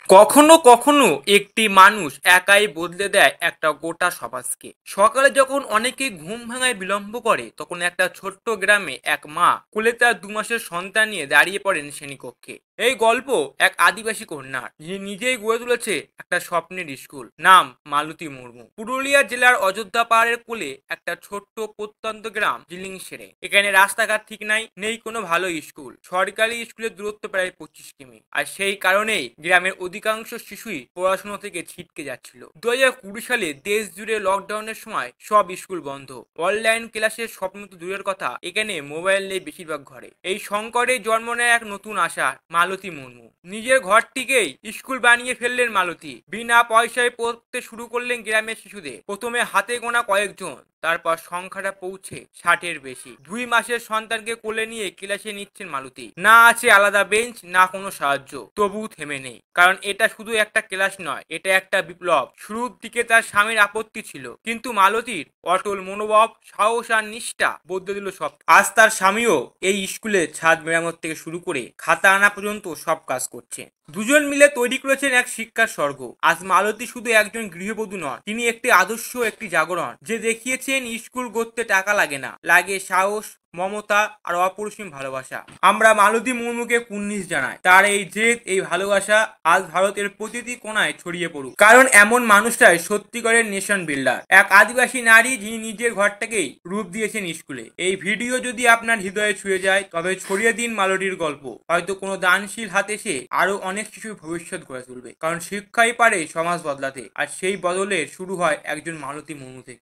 কখনো কখনো একটি মানুষ একাই বদলে দেয় একটা গোটা সমাজকে। সকালে যখন অনেকে ঘুম ভাঙায় বিলম্ব করে, তখন একটা ছোট্ট গ্রামে এক মা কোলে তার 2 মাসের সন্তান নিয়ে দাঁড়িয়ে পড়েন শ্রেণীকক্ষে। এই গল্প এক আদিবাসী কন্যার, যিনি নিজেই গড়ে তুলেছে একটা স্বপ্নের স্কুল। নাম মালতী মুর্মু। পুরুলিয়া জেলার অযোধ্যা পাহাড়ের কোলে একটা ছোট্ট প্রত্যন্ত গ্রাম জিলিংসেরে। এখানে রাস্তাঘাট ঠিক নাই, নেই কোনো ভালো স্কুল। সরকারি স্কুলের দূরত্ব প্রায় 25 কিমি। আর সেই কারণেই গ্রামের অধিকাংশ শিশুই পড়াশোনা থেকে ছিটকে যাচ্ছিল। 2020 সালে দেশ জুড়ে লকডাউনের সময় সব স্কুল বন্ধ। অনলাইন ক্লাসের স্বপ্ন তো দূরের কথা, এখানে মোবাইল নেই বেশিরভাগ ঘরে। এই সংকটে জন্ম নেয় এক নতুন আশা, মালতী মুর্মু। নিজের ঘরটিকেই স্কুল বানিয়ে ফেললেন মালতী। বিনা পয়সায় পড়তে শুরু করলেন গ্রামের শিশুদের। প্রথমে হাতে গোনা কয়েকজন, তারপর সংখ্যাটা পৌঁছে 60-এর বেশি। 2 মাসের সন্তানকে কোলে নিয়ে ক্লাসে নিচ্ছেন মালতী। না আছে আলাদা বেঞ্চ, না কোনো সাহায্য। তবু থেমে নেই, কারণ এটা শুধু একটা ক্লাস নয়, এটা একটা বিপ্লব। শুরুর দিকে তার স্বামীর আপত্তি ছিল, কিন্তু মালতীর অটল মনোভাব, সাহস আর নিষ্ঠা বদলে দিল সব। আজ তার স্বামীও এই স্কুলে ছাদ মেরামত থেকে শুরু করে খাতা আনা পর্যন্ত সব কাজ করছে। দুজন মিলে তৈরি করেছেন এক শিক্ষার স্বর্গ। আজ মালতী শুধু একজন গৃহবধূ নন, তিনি একটি আদর্শ, একটি জাগরণ, যে দেখিয়েছেন স্কুল গড়তে টাকা লাগে না, লাগে সাহস, মমতা আর অপরিসীম ভালোবাসা। আমরা মালতী মুর্মুকে কুর্নিশ জানাই। তার এই জেদ, এই ভালোবাসা আজ ভারতের প্রতিটি কোণায় ছড়িয়ে পড়ুক, কারণ এমন মানুষটাই সত্যিকারের নেশন বিল্ডার। এক আদিবাসী নারী, যিনি নিজের ঘরটাকেই রূপ দিয়েছেন স্কুলে। এই ভিডিও যদি আপনার হৃদয়ে ছুঁয়ে যায়, তবে ছড়িয়ে দিন মালতীর গল্প। হয়তো কোনো দানশীল হাতে সে আরো অনেক শিশুর ভবিষ্যৎ গড়ে তুলবে, কারণ শিক্ষাই পারে সমাজ বদলাতে, আর সেই বদলের শুরু হয় একজন মালতী মুর্মু থেকে।